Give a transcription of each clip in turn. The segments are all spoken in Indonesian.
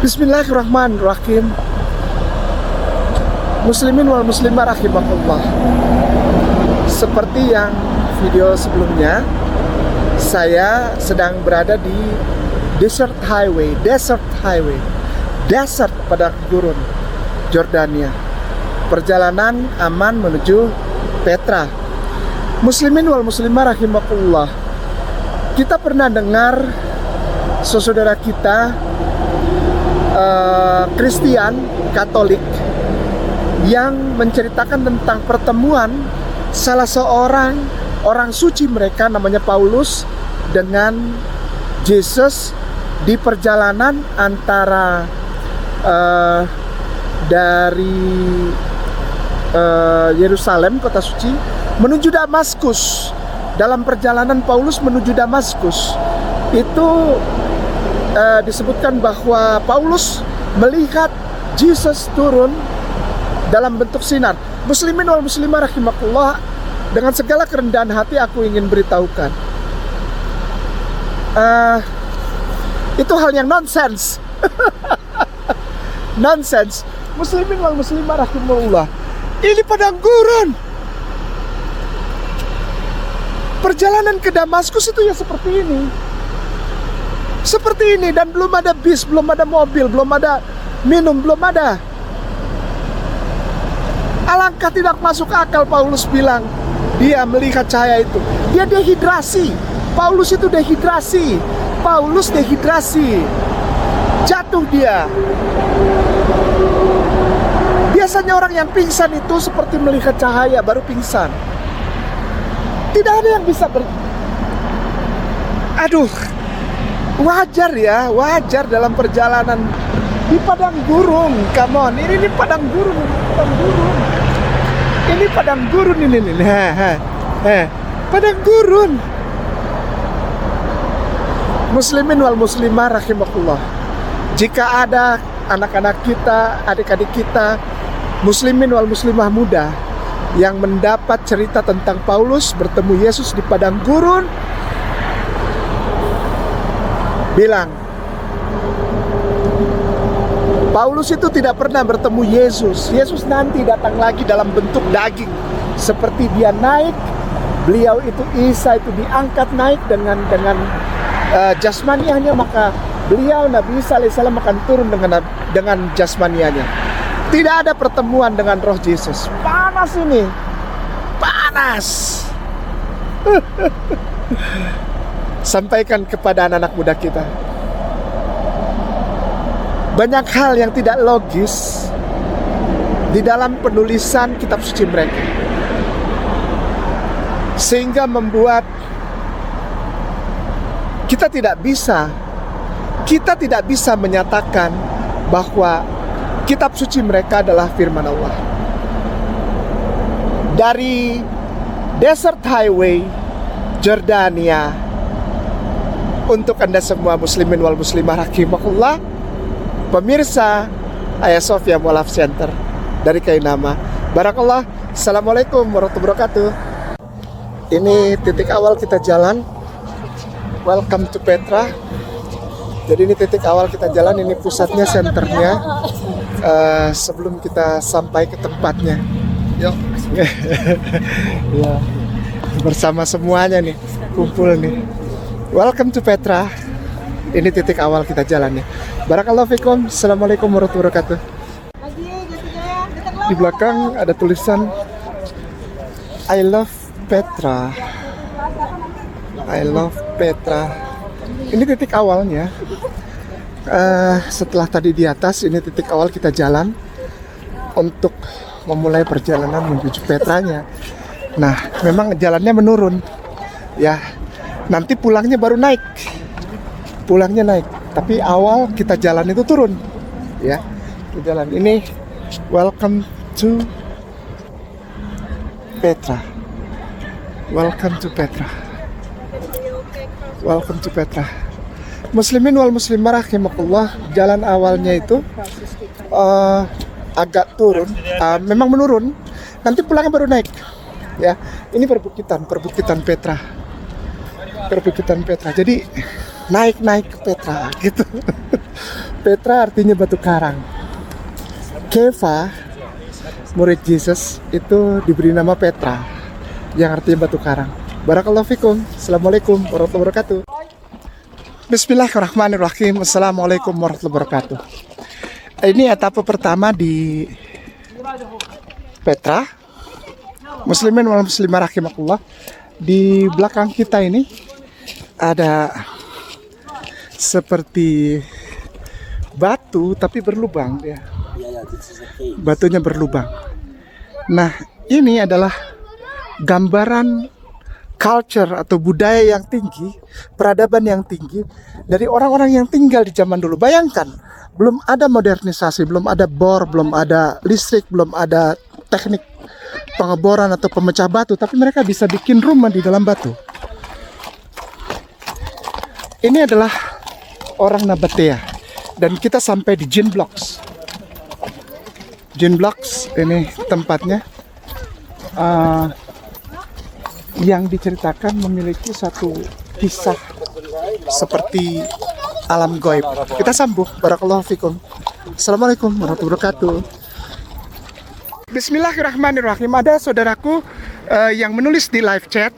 Bismillahirrahmanirrahim. Muslimin wal muslimah rahimakumullah. Seperti yang video sebelumnya, saya sedang berada di desert padang gurun Jordania. Perjalanan aman menuju Petra. Muslimin wal muslimah rahimakumullah. Kita pernah dengar saudara kita Kristen Katolik yang menceritakan tentang pertemuan salah seorang orang suci mereka namanya Paulus dengan Yesus di perjalanan antara dari Yerusalem kota suci menuju Damaskus. Dalam perjalanan Paulus menuju Damaskus itu disebutkan bahwa Paulus melihat Yesus turun dalam bentuk sinar. Muslimin wal muslimah rahimakumullah, dengan segala kerendahan hati aku ingin beritahukan, itu hal yang nonsens. Nonsens. Muslimin wal muslimah rahimakumullah, ini padang gurun. Perjalanan ke Damaskus itu ya seperti ini. Seperti ini, dan belum ada bis, belum ada mobil, belum ada minum, belum ada. Alangkah tidak masuk akal Paulus bilang dia melihat cahaya itu. Dia dehidrasi. Paulus itu dehidrasi. Paulus dehidrasi. Jatuh dia. Biasanya orang yang pingsan itu seperti melihat cahaya baru pingsan. Tidak ada yang bisa wajar ya, wajar dalam perjalanan di padang gurun. Come on, ini padang gurun, ini padang gurun ini. Padang gurun. Muslimin wal muslimah rahimakumullah. Jika ada anak-anak kita, adik-adik kita, muslimin wal muslimah muda yang mendapat cerita tentang Paulus bertemu Yesus di padang gurun, bilang, Paulus itu tidak pernah bertemu Yesus. Yesus nanti datang lagi dalam bentuk daging. Seperti dia naik, beliau itu Isa itu diangkat naik dengan jasmaniahnya, maka beliau Nabi Isa alaihissalam akan turun dengan jasmaniahnya. Tidak ada pertemuan dengan roh Yesus. Panas ini. Panas. Sampaikan kepada anak-anak muda kita, banyak hal yang tidak logis di dalam penulisan kitab suci mereka, sehingga membuat kita tidak bisa menyatakan bahwa kitab suci mereka adalah firman Allah. Dari desert highway Jordania, untuk Anda semua muslimin wal muslimah rahimakumullah, pemirsa Ayah Sofia Mualaf Center dari Kainama. Barakallah. Assalamualaikum warahmatullahi wabarakatuh. Ini titik awal kita jalan. Welcome to Petra. Jadi ini titik awal kita jalan, ini pusatnya, senternya. Sebelum kita sampai ke tempatnya, yuk. Ya, bersama semuanya nih, kumpul nih. Welcome to Petra. Ini titik awal kita jalannya. Barakallahu fikum. Assalamualaikum warahmatullahi wabarakatuh. Di belakang ada tulisan I love Petra. I love Petra. Ini titik awalnya. Setelah tadi di atas, ini titik awal kita jalan untuk memulai perjalanan menuju Petranya. Nah, memang jalannya menurun. Ya. Nanti pulangnya baru naik. Pulangnya naik. Tapi awal kita jalan itu turun. Ya. Kita jalan ini. Welcome to Petra. Welcome to Petra. Welcome to Petra. Muslimin wal muslimah rahimakumullah, jalan awalnya itu agak turun, memang menurun. Nanti pulangnya baru naik. Ya, ini perbukitan Petra. Perbukitan Petra. Jadi naik ke Petra gitu. Petra artinya batu karang. Keva, murid Yesus, itu diberi nama Petra, yang artinya batu karang. Barakallahu fikum. Assalamualaikum warahmatullahi wabarakatuh. Bismillahirrahmanirrahim. Assalamualaikum warahmatullahi wabarakatuh. Ini etapa pertama di Petra. Muslimin wal muslimah rahimakumullah. Di belakang kita ini ada seperti batu tapi berlubang ya. Batunya berlubang. Nah, ini adalah gambaran culture atau budaya yang tinggi, peradaban yang tinggi dari orang-orang yang tinggal di zaman dulu. Bayangkan, belum ada modernisasi, belum ada bor, belum ada listrik, belum ada teknik pengeboran atau pemecah batu, tapi mereka bisa bikin rumah di dalam batu. Ini adalah orang Nabatea dan kita sampai di Jin Blocks. Jin Blocks ini tempatnya. Yang diceritakan memiliki satu kisah seperti alam gaib. Kita sambung. Barakallahu fikum. Assalamualaikum warahmatullahi wabarakatuh. Bismillahirrahmanirrahim. Ada saudaraku yang menulis di live chat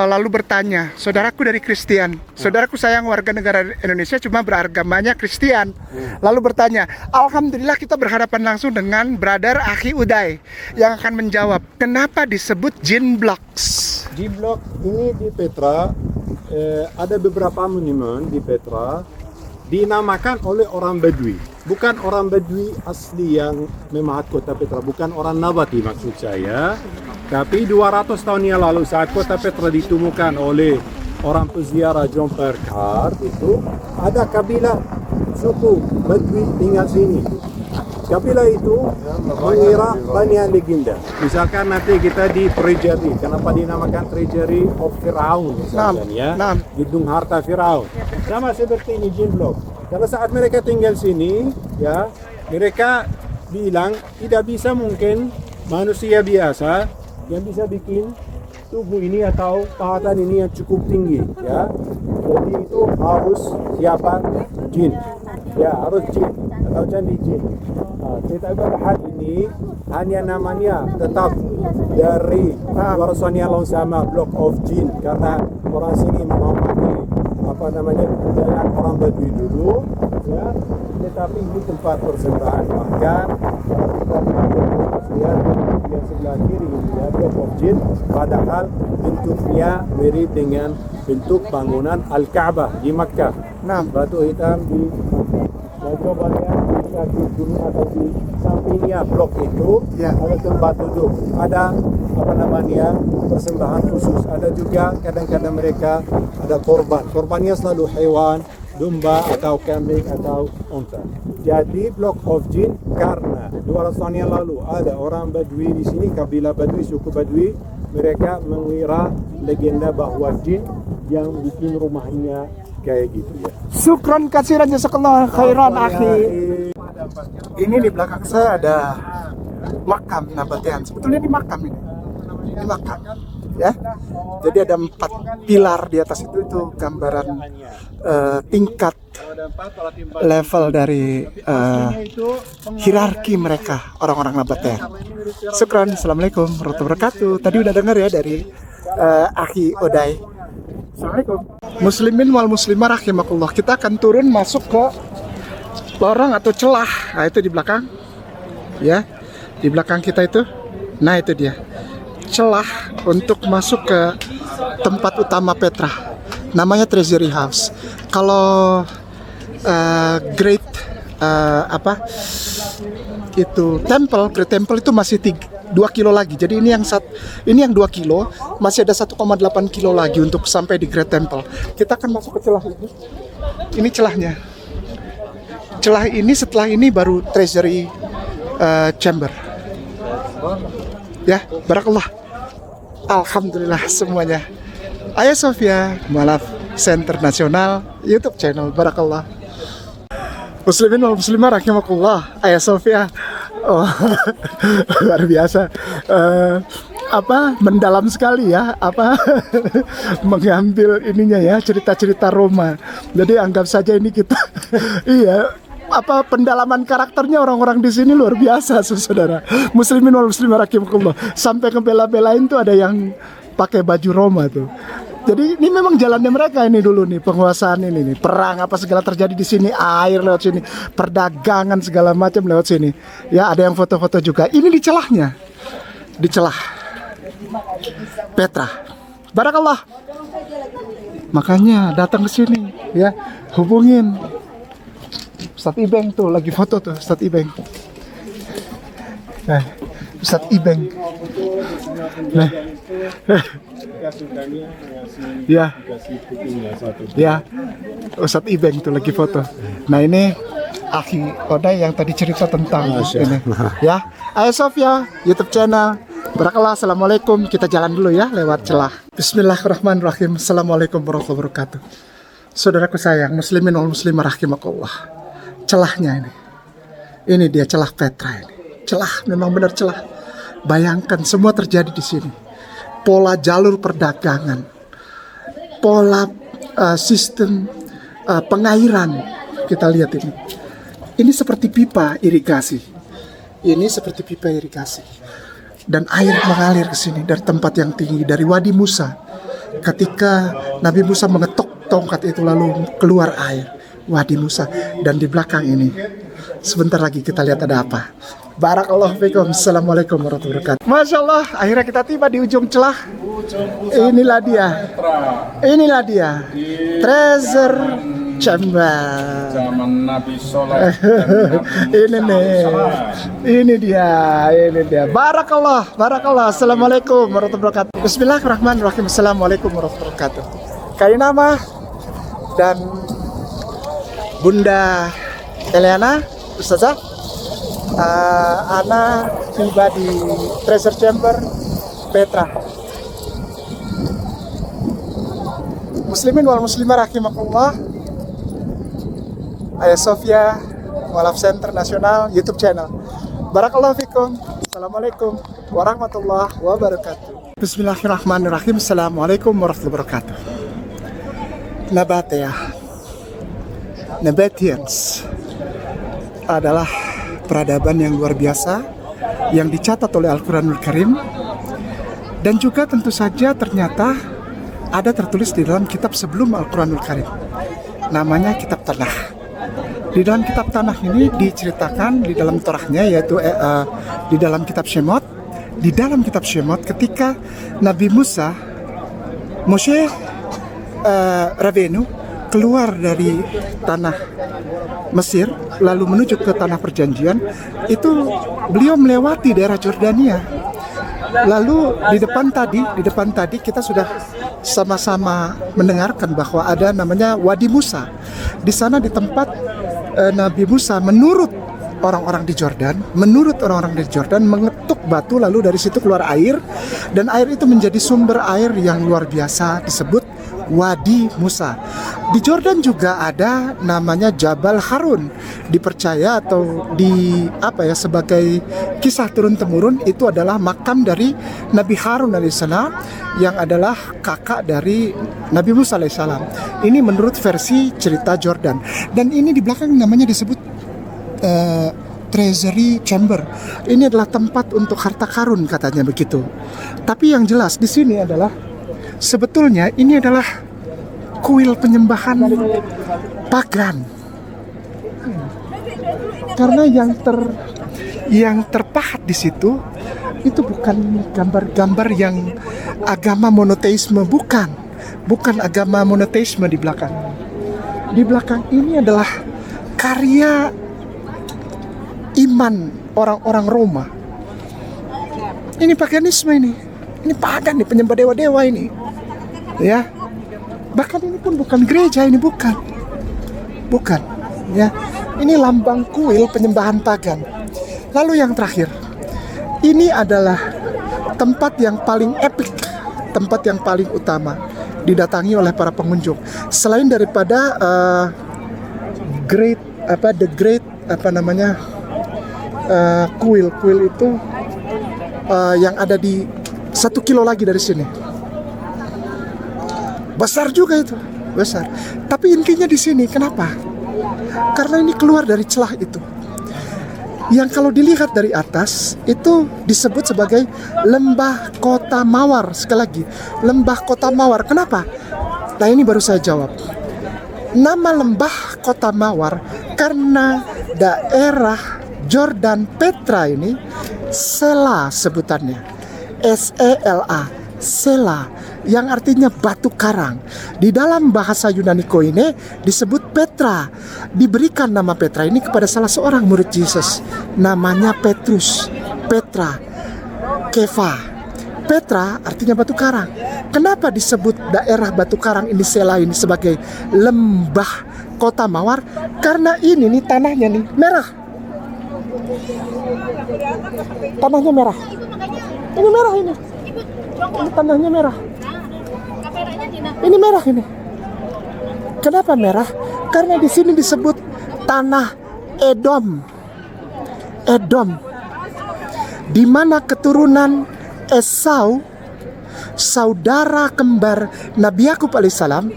lalu bertanya, saudaraku dari Kristen, saudaraku sayang warga negara Indonesia cuma beragamanya Kristen. Lalu bertanya, alhamdulillah kita berhadapan langsung dengan brother Akhi Uday yang akan menjawab, kenapa disebut Jin Blocks? Jin Block ini di Petra, ada beberapa monumen di Petra dinamakan oleh orang Badui. Bukan orang Badui asli yang memahat kota Petra, bukan orang Nabati maksud saya. Tapi 200 tahun yang lalu saat kota Petra ditemukan oleh orang peziarah John Perkart, itu ada kabilah suku Badui tinggal sini. Kabilah itu mengira banyak legenda. Misalkan nanti kita di Treasury, kenapa dinamakan Treasury of Firaun misalkan ya, gedung harta Firaun. Sama seperti ini Jin Block. Karena saat mereka tinggal sini, ya mereka bilang tidak bisa mungkin manusia biasa yang bisa bikin tubuh ini atau pahatan ini yang cukup tinggi, ya. Jadi itu harus siapa? Jin. Ya, harus jin atau candi jin. Kita berhad ini hanya namanya tetap dari warisannya lawan sama Block of Jin karena orang sini memahami apa namanya budaya orang Badui dulu, ya. Tetapi ini tempat persembahan, bahkan kita yang sebelah kiri ya Block of Jin, padahal bentuknya mirip dengan bentuk bangunan Al-Ka'bah di Makkah. Nah, batu hitam di coba lihat di kaki gunung atau di sampingnya blok itu ya, ada tempat duduk, ada apa namanya persembahan khusus, ada juga kadang-kadang mereka ada korbannya selalu hewan, domba atau kambing atau unta. Jadi Block of Jin karena 200 tahun yang lalu ada orang Badui di sini, kabilah Badui, suku Badui, mereka mengira legenda bahwa jin yang bikin rumahnya kayak gitu ya. Syukron kasiran jazakallah khairan akhi. Ini di belakang saya ada makam Nabatean. Sebetulnya di makam ini. Di makam. Ya. Jadi ada 4 pilar di atas itu gambaran tingkat level dari hierarki mereka orang-orang Nabatean. Syukron. Assalamualaikum warahmatullahi wabarakatuh. Tadi udah dengar ya dari Akhi Uday. Assalamualaikum. Muslimin wal muslimah rahimakumullah. Kita akan turun masuk ke lorong atau celah. Nah, itu di belakang. Ya. Di belakang kita itu. Nah, itu dia. Celah untuk masuk ke tempat utama Petra. Namanya Treasury House. Kalau Great Great Temple itu masih 2 kilo lagi. Jadi ini yang 2 kilo, masih ada 1,8 kilo lagi untuk sampai di Great Temple. Kita akan masuk ke celah ini. Ini celahnya. Celah ini setelah ini baru Treasury Chamber. Ya, barakallah. Alhamdulillah semuanya. Ayah Sofia, Malaf Center Nasional YouTube channel. Barakallah. Muslimin wal muslimah rahimakumullah. Ayah Sofia. Oh, luar biasa. Mendalam sekali ya, mengambil ininya ya, cerita-cerita Roma. Jadi anggap saja ini kita iya, apa pendalaman karakternya orang-orang di sini luar biasa, saudara. Muslimin wal muslimah rahimakumullah. Sampai ke bela-belain tuh ada yang pakai baju Roma tuh. Jadi ini memang jalannya mereka ini dulu nih, penguasaan ini nih, perang apa segala terjadi di sini, air lewat sini, perdagangan segala macam lewat sini. Ya, ada yang foto-foto juga. Ini di celahnya, di celah Petra. Barakallah. Makanya datang ke sini, ya, hubungin Ustadz Ibeng tuh lagi foto tuh, Ustadz Ibeng. Ustadz Ibeng. Nah. Ya. Ya. Ustadz Ibeng tuh lagi foto. Nah, ini Akhi Odai yang tadi cerita tentang ini. Ya. Ayah Sofia, YouTube channel. Barakallah, assalamualaikum. Kita jalan dulu ya lewat celah. Bismillahirrahmanirrahim. Assalamualaikum warahmatullahi wabarakatuh. Saudaraku sayang, muslimin wal muslimah rahimakumullah. Celahnya ini dia celah Petra ini. Celah, memang benar celah. Bayangkan semua terjadi di sini. Pola jalur perdagangan, pola sistem pengairan, kita lihat ini. Ini seperti pipa irigasi. Ini seperti pipa irigasi. Dan air mengalir ke sini dari tempat yang tinggi, dari Wadi Musa. Ketika Nabi Musa mengetok tongkat itu lalu keluar air. Wadi Musa. Dan di belakang ini, sebentar lagi kita lihat ada apa. Barakallahu fikum. Assalamualaikum warahmatullahi wabarakatuh. Masya Allah, akhirnya kita tiba di ujung celah. Inilah dia. Inilah dia. Treasure Chamber. Zaman Nabi Soleh. Ini nih. Ini dia. Barakallah. Barakallah. Assalamualaikum warahmatullahi wabarakatuh. Bismillahirrahmanirrahim. Assalamualaikum warahmatullahi wabarakatuh. Kainama dan Bunda Eliana, Ustazah, Ana tiba di Treasure Chamber Petra. Muslimin wal muslimah rahimakumullah. Ayah Sofia Walaf Center Nasional YouTube channel. Barakallahu fikum. Assalamualaikum warahmatullahi wabarakatuh. Bismillahirrahmanirrahim. Assalamualaikum warahmatullahi wabarakatuh. Nabateans adalah peradaban yang luar biasa yang dicatat oleh Al-Quranul Karim, dan juga tentu saja ternyata ada tertulis di dalam kitab sebelum Al-Quranul Karim, namanya Kitab Tanah. Di dalam Kitab Tanah ini diceritakan di dalam Torahnya, yaitu di dalam Kitab Shemot. Di dalam Kitab Shemot ketika Nabi Musa, Moshe Rabenu keluar dari tanah Mesir lalu menuju ke tanah perjanjian, itu beliau melewati daerah Jordania. Lalu di depan tadi kita sudah sama-sama mendengarkan bahwa ada namanya Wadi Musa. Di sana di tempat Nabi Musa menurut orang-orang di Jordan mengetuk batu, lalu dari situ keluar air, dan air itu menjadi sumber air yang luar biasa disebut Wadi Musa. Di Jordan juga ada namanya Jabal Harun. Dipercaya atau sebagai kisah turun-temurun, itu adalah makam dari Nabi Harun alaihissalam yang adalah kakak dari Nabi Musa alaihissalam. Ini menurut versi cerita Jordan. Dan ini di belakang namanya disebut Treasury Chamber. Ini adalah tempat untuk harta karun katanya begitu. Tapi yang jelas di sini adalah sebetulnya ini adalah kuil penyembahan pagan. Karena yang terpahat di situ itu bukan gambar-gambar yang agama monoteisme, bukan agama monoteisme di belakang. Di belakang ini adalah karya iman orang-orang Roma. Ini paganisme ini pagan nih, penyembah dewa-dewa ini. Ya. Bahkan ini pun bukan gereja, ini bukan. Ya. Ini lambang kuil penyembahan pagan. Lalu yang terakhir, ini adalah tempat yang paling epik, tempat yang paling utama didatangi oleh para pengunjung. Selain daripada kuil itu yang ada di 1 kilo lagi dari sini. Besar juga itu, besar. Tapi intinya di sini, kenapa? Karena ini keluar dari celah itu. Yang kalau dilihat dari atas itu disebut sebagai lembah Kota Mawar. Sekali lagi, lembah Kota Mawar. Kenapa? Nah, ini baru saya jawab. Nama lembah Kota Mawar karena daerah Jordan Petra ini Sela sebutannya, Sela, Sela, yang artinya batu karang. Di dalam bahasa Yunani Koine disebut Petra. Diberikan nama Petra ini kepada salah seorang murid Yesus, namanya Petrus, Petra, Kefa. Petra artinya batu karang. Kenapa disebut daerah batu karang ini Sela ini sebagai lembah Kota Mawar? Karena ini nih tanahnya nih merah. Tanahnya merah. Ini merah ini. Ini tanahnya merah. Ini merah ini. Kenapa merah? Karena di sini disebut tanah Edom. Edom. Di mana keturunan Esau, saudara kembar Nabi Yakub alaihissalam,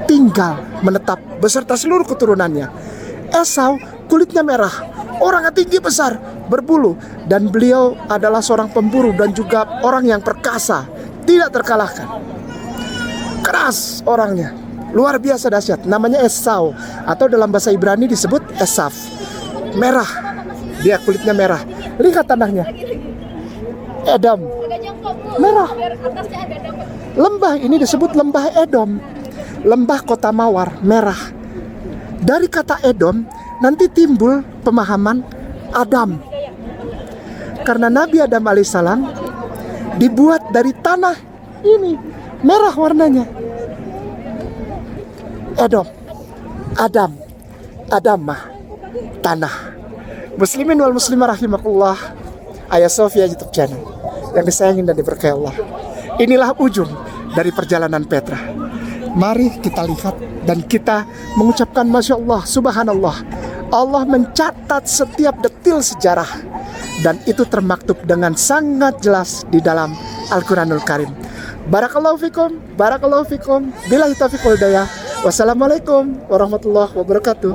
tinggal menetap beserta seluruh keturunannya. Esau kulitnya merah, orangnya tinggi besar, berbulu, dan beliau adalah seorang pemburu dan juga orang yang perkasa, tidak terkalahkan. Keras orangnya, luar biasa dahsyat. Namanya Esau, atau dalam bahasa Ibrani disebut Esaf. Merah, dia kulitnya merah. Lihat tanahnya, Edom, merah. Lembah ini disebut lembah Edom, lembah Kota Mawar, merah. Dari kata Edom nanti timbul pemahaman Adam, karena Nabi Adam alaihissalam dibuat dari tanah ini, merah warnanya. Edom, Adam, Adamah, tanah. Muslimin wal muslimah rahimakumullah, Ayah Sofia YouTube channel yang disayangin dan diberkahi Allah. Inilah ujung dari perjalanan Petra. Mari kita lihat dan kita mengucapkan Masya Allah, Subhanallah. Allah mencatat setiap detil sejarah, dan itu termaktub dengan sangat jelas di dalam Al-Quranul Karim. Barakallahu fikum, barakallahu fikum. Billahi taufiq wal hidayah. Wassalamualaikum warahmatullahi wabarakatuh.